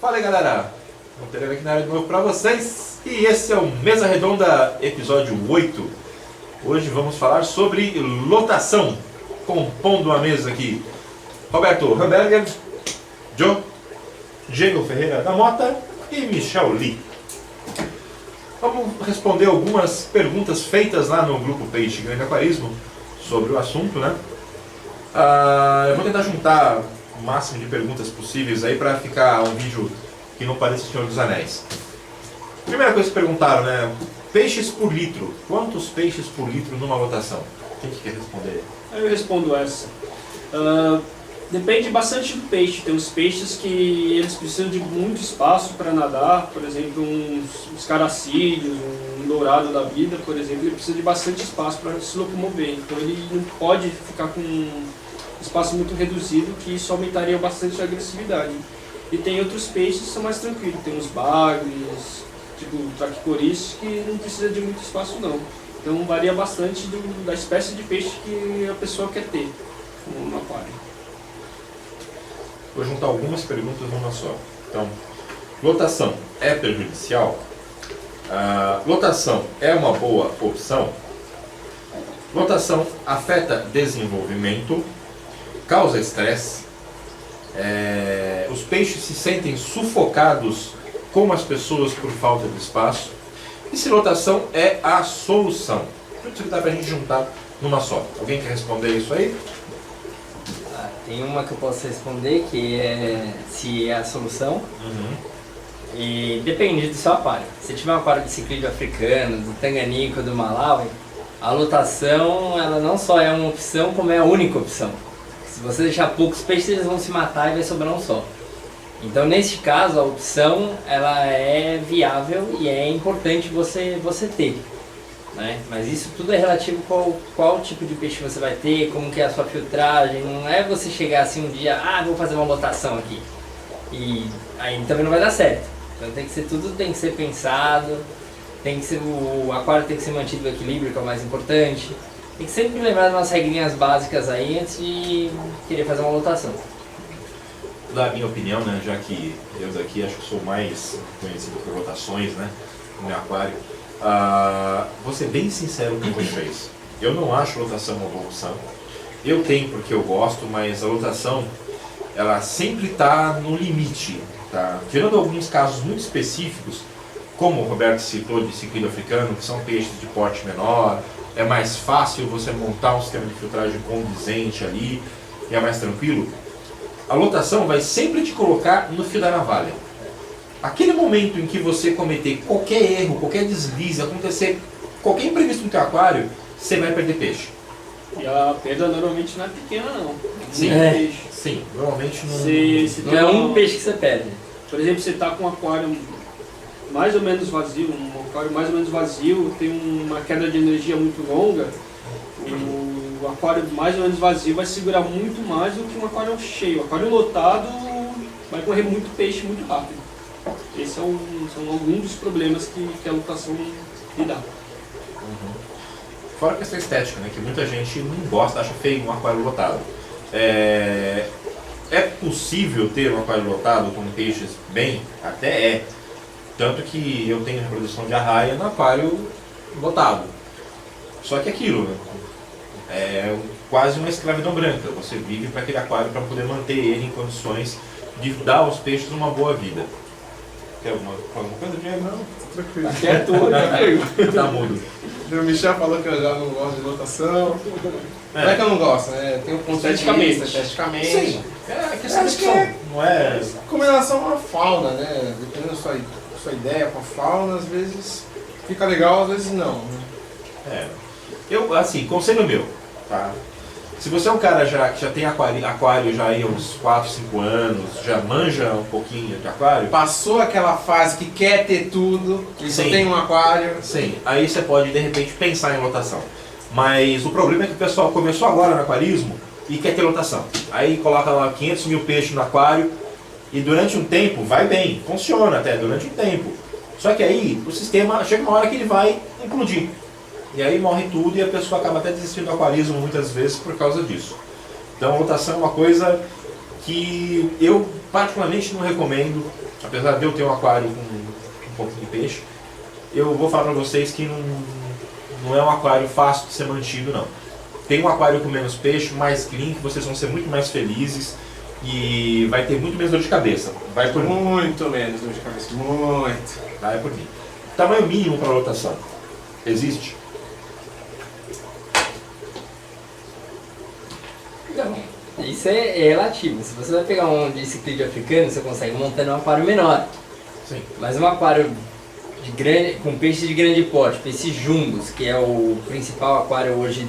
Fala aí, galera, Monteiro aqui na área de novo para vocês, e esse é o Mesa Redonda, episódio 8. Hoje vamos falar sobre lotação, compondo a mesa aqui Roberto Hamberger, Joe, Diego Ferreira da Mota e Michel Lee. Vamos responder algumas perguntas feitas lá no grupo Peixe Grande Aquarismo sobre o assunto, né? Eu vou tentar juntar o máximo de perguntas possíveis aí para ficar um vídeo que não pareça Senhor dos Anéis. Primeira coisa que perguntaram, né? Peixes por litro. Quantos peixes por litro numa lotação? Quem que quer responder? Eu respondo essa. Depende bastante do peixe. Tem uns peixes que eles precisam de muito espaço para nadar. Por exemplo, uns caracídeos, um dourado da vida, por exemplo, ele precisa de bastante espaço para se locomover. Então ele não pode ficar com um espaço muito reduzido, que isso aumentaria bastante a agressividade. E tem outros peixes que são mais tranquilos. Tem uns bagres, tipo traquicoris, que não precisa de muito espaço não. Então varia bastante da espécie de peixe que a pessoa quer ter no aquário. Vou juntar algumas perguntas numa só. Então, lotação é prejudicial? Lotação é uma boa opção? Lotação afeta desenvolvimento? Causa estresse? Os peixes se sentem sufocados como as pessoas por falta de espaço? E se lotação é a solução? Tudo isso que dá pra gente juntar numa só. Alguém quer responder isso aí? Tem uma que eu posso responder, que é se é a solução. E depende do seu aquário. Se tiver um aquário de ciclídeo africano, do tanganico, do Malawi, a lotação ela não só é uma opção, como é a única opção. Se você deixar poucos peixes, eles vão se matar e vai sobrar um só. Então, neste caso, a opção ela é viável e é importante você ter. Né? Mas isso tudo é relativo qual tipo de peixe você vai ter, como que é a sua filtragem. Não é você chegar assim um dia, vou fazer uma lotação aqui. E aí também não vai dar certo. Então tudo tem que ser pensado, o aquário tem que ser mantido no equilíbrio, que é o mais importante. Tem que sempre lembrar das nossas regrinhas básicas aí antes de querer fazer uma lotação. Da minha opinião, né, já que eu daqui acho que sou mais conhecido por lotações, né, no meu aquário, vou ser bem sincero com vocês. Eu não acho lotação uma boa opção. Eu tenho porque eu gosto, mas a lotação ela sempre está no limite, tá? Tirando alguns casos muito específicos, como o Roberto citou de ciclídeo africano, que são peixes de porte menor, é mais fácil você montar um sistema de filtragem condizente ali, e é mais tranquilo. A lotação vai sempre te colocar no fio da navalha. Aquele momento em que você cometer qualquer erro, qualquer deslize, acontecer qualquer imprevisto no teu aquário, você vai perder peixe. E a perda normalmente não é pequena não. Sim, Peixe. Sim, normalmente não... Não é um peixe que você perde. Por exemplo, você está com um aquário mais ou menos vazio, tem uma queda de energia muito longa, o aquário mais ou menos vazio vai segurar muito mais do que um aquário cheio. O aquário lotado vai correr muito peixe muito rápido. Esses são alguns dos problemas que a lotação lhe dá. Fora a questão estética, né, que muita gente não gosta, acha feio um aquário lotado. É possível ter um aquário lotado com peixes bem? Até é. Tanto que eu tenho reprodução de arraia no aquário lotado. Só que aquilo, né, é quase uma escravidão branca. Você vive para aquele aquário para poder manter ele em condições de dar aos peixes uma boa vida. Tem alguma coisa, Diego? Não, tranquilo. Aqui é tudo, né? Tá mudo. O Michel falou que eu já não gosto de lotação. Não é que eu não gosto, né? Tem um ponto de Esteticamente. vista, esteticamente. Sim, é questão de Acho que opção, não é... Com relação à fauna, né? Dependendo da sua ideia com a fauna, às vezes fica legal, às vezes não. Né? Eu, assim, conselho meu, tá? Se você é um cara que já tem aquário já aí há uns 4, 5 anos, já manja um pouquinho de aquário... Passou aquela fase que quer ter tudo, que só Sim. tem um aquário. Sim, aí você pode, de repente, pensar em lotação. Mas o problema é que o pessoal começou agora no aquarismo e quer ter lotação. Aí coloca lá 500 mil peixes no aquário e durante um tempo vai bem, funciona até durante um tempo. Só que aí o sistema chega uma hora que ele vai implodir. E aí morre tudo e a pessoa acaba até desistindo do aquarismo muitas vezes por causa disso. Então a lotação é uma coisa que eu particularmente não recomendo apesar de eu ter um aquário com um pouco de peixe, eu vou falar para vocês que não é um aquário fácil de ser mantido, não. Tem um aquário com menos peixe, mais clean, que vocês vão ser muito mais felizes e vai ter muito menos dor de cabeça. Vai por mim. Muito menos dor de cabeça, muito. Vai por mim. Tamanho mínimo para lotação. Existe? Não, isso é relativo. Se você vai pegar um de ciclídeo africano, você consegue montar um aquário menor. Sim. Mas um aquário de grande, com peixes de grande porte, peixes jumbos, que é o principal aquário hoje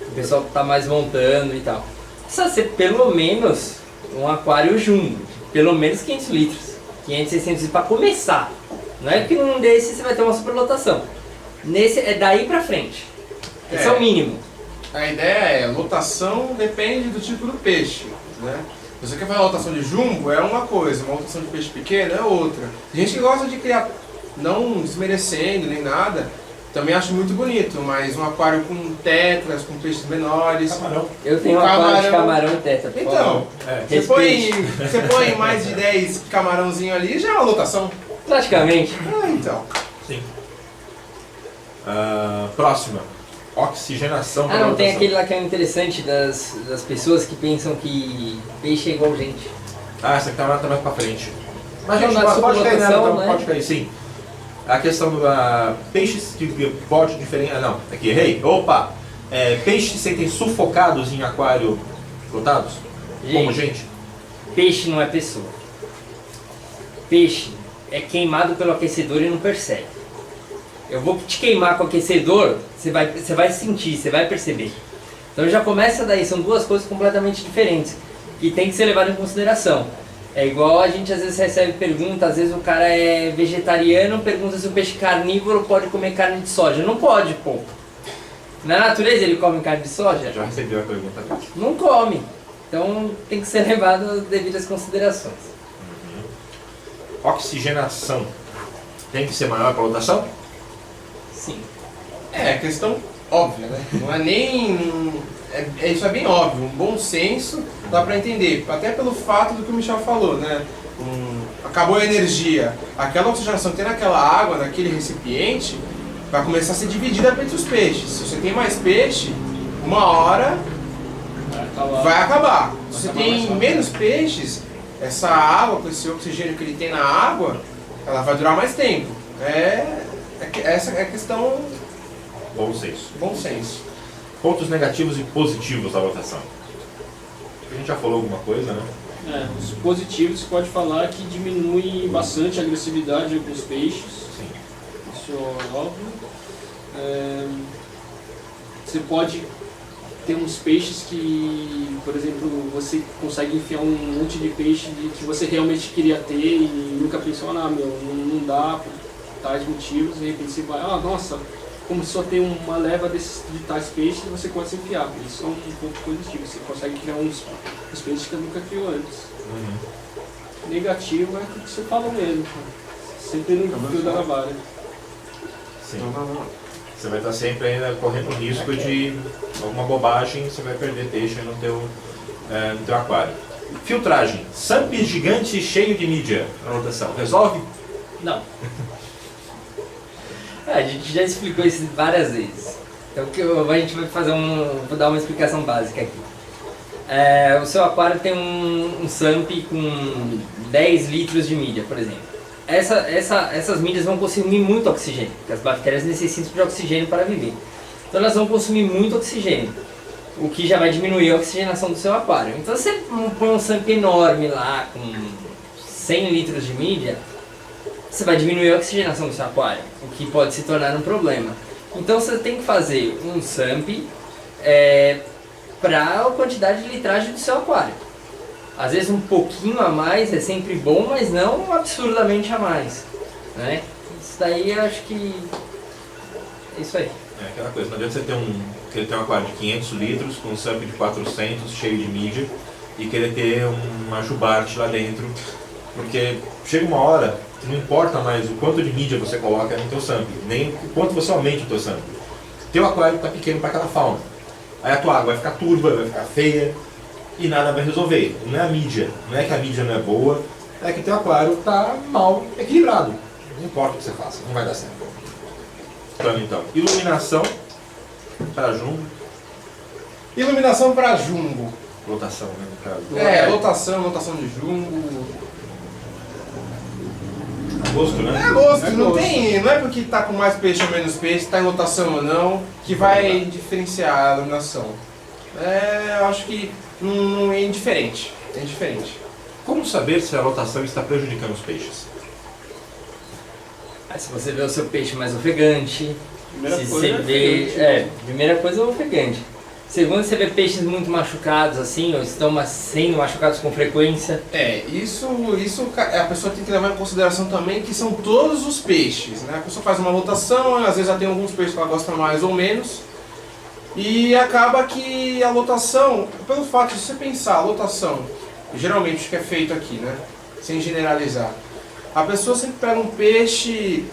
o pessoal está mais montando e tal. Precisa ser pelo menos um aquário jumbo, pelo menos 500 litros, 500, 600 litros para começar. Não é que num desses você vai ter uma superlotação. Nesse é daí para frente. Esse é o mínimo. A ideia é, lotação depende do tipo do peixe, né? Se você quer fazer lotação de jumbo, é uma coisa, uma lotação de peixe pequeno é outra. Tem gente que gosta de criar, não desmerecendo nem nada, também acho muito bonito, mas um aquário com tetras, com peixes menores. Camarão. Eu tenho um aquário de camarão e tetra. por favor. Então, você põe mais de 10 camarãozinho ali, já é uma lotação. Praticamente. Então. Sim. Próxima. Oxigenação para Ah, não, tem lotação. aquele lá que é interessante das pessoas que pensam que peixe é igual gente. Essa aqui tá mais pra frente. Mas Não, gente, na pode cair nela, superlotação, então, né? pode cair sim. A questão do peixes de porte diferente. Não, aqui errei. Opa! Peixes se sentem sufocados em aquário lotados? Como gente? Peixe não é pessoa. Peixe é queimado pelo aquecedor e não percebe. Eu vou te queimar com o aquecedor, você vai sentir, você vai perceber. Então já começa daí, são duas coisas completamente diferentes que tem que ser levado em consideração. É igual a gente às vezes recebe pergunta, às vezes o cara é vegetariano, pergunta se o peixe carnívoro pode comer carne de soja. Não pode, pô. Na natureza ele come carne de soja? Já recebi a pergunta. Não come. Então tem que ser levado às devidas considerações. Oxigenação. Tem que ser maior para lotação? Sim. É questão óbvia, né? Não é nem. Isso é bem óbvio, um bom senso dá pra entender. Até pelo fato do que o Michel falou, né? Acabou a energia, aquela oxigenação que tem naquela água, naquele recipiente, vai começar a ser dividida entre os peixes. Se você tem mais peixe, uma hora vai acabar. Se você tem menos peixes, essa água, com esse oxigênio que ele tem na água, ela vai durar mais tempo. Essa é a questão. Bom senso. Bom senso. Pontos negativos e positivos da lotação. A gente já falou alguma coisa, né? Os positivos você pode falar que diminui bastante a agressividade de alguns peixes. Sim. Isso é óbvio. Você pode ter uns peixes que, por exemplo, você consegue enfiar um monte de peixe que você realmente queria ter e nunca pensou, não dá por tais motivos, de repente você vai, nossa, como só tem uma leva de tais peixes, você começa a enfiar. Isso é um ponto positivo, você consegue criar uns peixes que eu nunca criou antes. Negativo é o que você falou mesmo, sempre no fio da navalha. Sim. Você vai estar sempre ainda correndo o risco de alguma bobagem, você vai perder peixe no teu aquário. Filtragem. SAMP gigante cheio de mídia na lotação. Resolve? Não. A gente já explicou isso várias vezes. Então a gente vai fazer vou dar uma explicação básica aqui. O seu aquário tem um SAMP com 10 litros de mídia, por exemplo. Essas mídias vão consumir muito oxigênio, porque as bactérias necessitam de oxigênio para viver. Então elas vão consumir muito oxigênio, o que já vai diminuir a oxigenação do seu aquário. Então você põe um SAMP enorme lá, com 100 litros de mídia, você vai diminuir a oxigenação do seu aquário, o que pode se tornar um problema. Então você tem que fazer um SAMP para a quantidade de litragem do seu aquário. Às vezes um pouquinho a mais é sempre bom, mas não absurdamente a mais, né? Isso daí eu acho que é isso aí. É aquela coisa, não adianta você querer ter um aquário de 500 litros com um SAMP de 400 cheio de mídia e querer ter uma jubarte lá dentro, porque chega uma hora que não importa mais o quanto de mídia você coloca no teu SAMP, nem o quanto você aumenta o teu SAMP. Teu aquário está pequeno para aquela fauna, aí a tua água vai ficar turva, vai ficar feia e nada vai resolver. Não é a mídia, não é que a mídia não é boa, é que teu aquário está mal equilibrado. Não importa o que você faça, não vai dar certo. Então, iluminação para jumbo, Iluminação para jumbo. lotação, né, no caso. Lotação de jumbo. Gosto, né? É gosto, É não gosto. não é porque tá com mais peixe ou menos peixe, tá em lotação ou não, que vai diferenciar a iluminação. Eu acho que não é indiferente. É indiferente. Como saber se a lotação está prejudicando os peixes? Aí se você vê o seu peixe mais ofegante, Primeira se coisa você é vê. ofegante. Primeira coisa é o ofegante. Segundo, você vê peixes muito machucados assim, ou estão sendo machucados com frequência. Isso a pessoa tem que levar em consideração também que são todos os peixes, né? A pessoa faz uma lotação, às vezes já tem alguns peixes que ela gosta mais ou menos, e acaba que a lotação, pelo fato de você pensar, a lotação, geralmente o que é feito aqui, né? Sem generalizar, a pessoa sempre pega um peixe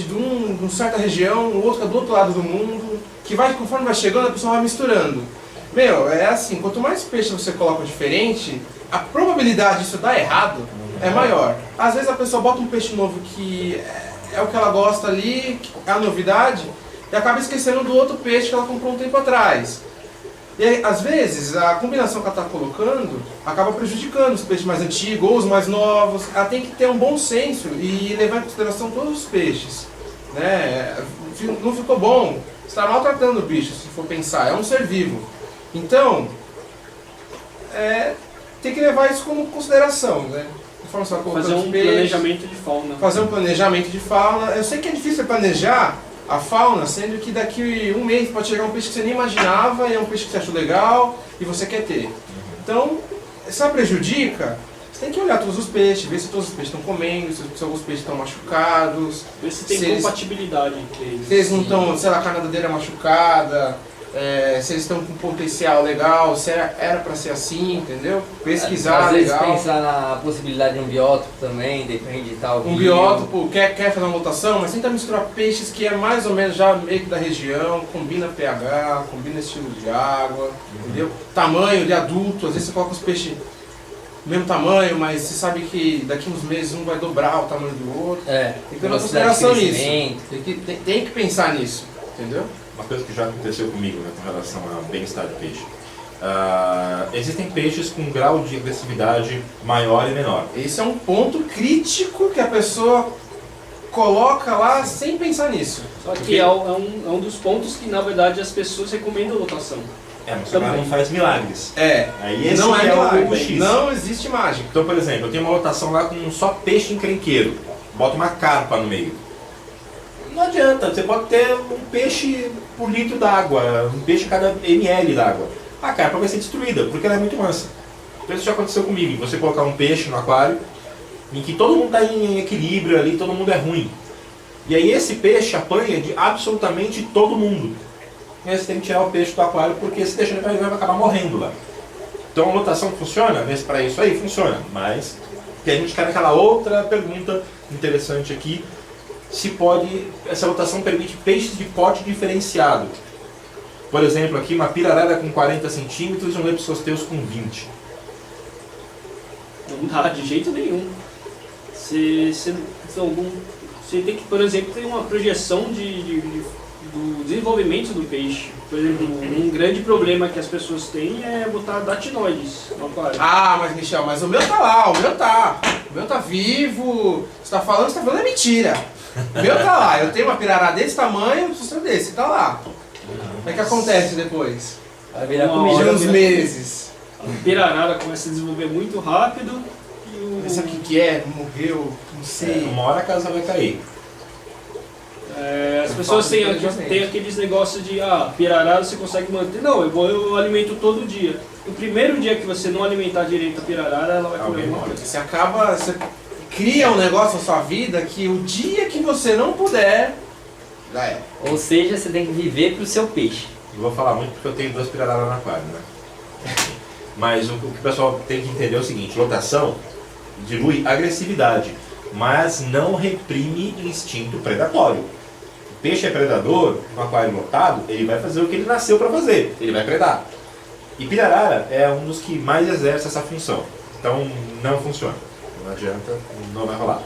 de uma certa região, o outro é do outro lado do mundo, que conforme vai chegando, a pessoa vai misturando. É assim, quanto mais peixe você coloca diferente, a probabilidade disso dar errado é maior. Às vezes a pessoa bota um peixe novo que é o que ela gosta ali, é a novidade, e acaba esquecendo do outro peixe que ela comprou um tempo atrás. E aí, às vezes, a combinação que ela está colocando acaba prejudicando os peixes mais antigos ou os mais novos. Ela tem que ter um bom senso e levar em consideração todos os peixes, né? Não ficou bom, você está maltratando o bicho, se for pensar, é um ser vivo. Então, tem que levar isso como consideração, né? Conforme você vai colocando Fazer os um peixes, planejamento de fauna. fazer um planejamento de fauna. Eu sei que é difícil planejar a fauna, sendo que daqui um mês pode chegar um peixe que você nem imaginava e é um peixe que você achou legal e você quer ter. Então, se ela prejudica, você tem que olhar todos os peixes, ver se todos os peixes estão comendo, se alguns peixes estão machucados, Ver se tem se eles- compatibilidade entre eles. se eles não estão, sei lá, a canadeira machucada, se eles estão com potencial legal, se era para ser assim, entendeu? Pesquisar Às vezes legal. pensar na possibilidade de um biótopo também, depende de tal Um rio. biótopo, quer fazer uma lotação, mas tenta misturar peixes que é mais ou menos já meio que da região, combina pH, combina estilo de água, entendeu? Tamanho de adulto, às vezes você coloca os peixes do mesmo tamanho, mas você sabe que daqui uns meses um vai dobrar o tamanho do outro. Tem que ter uma velocidade de consideração nisso. crescimento. Tem que pensar nisso, entendeu? Uma coisa que já aconteceu comigo, né, com relação ao bem-estar do peixe. Existem peixes com um grau de agressividade maior e menor. Esse é um ponto crítico que a pessoa coloca lá sem pensar nisso. Só que é um dos pontos que, na verdade, as pessoas recomendam lotação. Mas o cara não faz milagres. Aí esse não que é é milagre, o X. não existe mágica. Então, por exemplo, eu tenho uma lotação lá com só peixe encrenqueiro. Bota uma carpa no meio. Não adianta, você pode ter um peixe por litro d'água, um peixe cada ml d'água. A carpa vai ser destruída, porque ela é muito mansa. Então isso já aconteceu comigo, você colocar um peixe no aquário, em que todo mundo está em equilíbrio ali, todo mundo é ruim. E aí esse peixe apanha de absolutamente todo mundo. E aí você tem que tirar o peixe do aquário, porque se deixar ele vai acabar morrendo lá. Então a lotação funciona? Para isso aí funciona, mas que a gente cai naquela outra pergunta interessante aqui, se essa lotação permite peixes de porte diferenciado. Por exemplo, aqui uma pirarara com 40 centímetros e um leptosteus com 20. Não dá de jeito nenhum. Você tem que, por exemplo, ter uma projeção do desenvolvimento do peixe. Por exemplo, um grande problema que as pessoas têm é botar datinoides no aquário. Mas Michel, mas o meu tá lá, o meu tá vivo, você tá falando é mentira. O meu tá lá, eu tenho uma pirará desse tamanho, o desse, tá lá. O que acontece depois? Vai virar Uma comida. hora De uns meses. A pirarara começa a desenvolver muito rápido e Não sabe o que é, morreu, não sei. Uma hora a casa vai cair. as pessoas têm aqueles negócios de pirarara você consegue manter. Não, eu alimento todo dia. No primeiro dia que você não alimentar direito a pirarara, ela vai comer uma coisa. Você cria um negócio na sua vida que o dia que você não puder, já é. Ou seja, você tem que viver pro seu peixe. Eu vou falar muito porque eu tenho 2 pirararas no aquário, né? Mas o que o pessoal tem que entender é o seguinte, lotação dilui agressividade, mas não reprime instinto predatório. O peixe é predador, no aquário lotado, ele vai fazer o que ele nasceu para fazer, ele vai predar. E pirarara é um dos que mais exerce essa função, então não funciona. Não adianta, não vai rolar.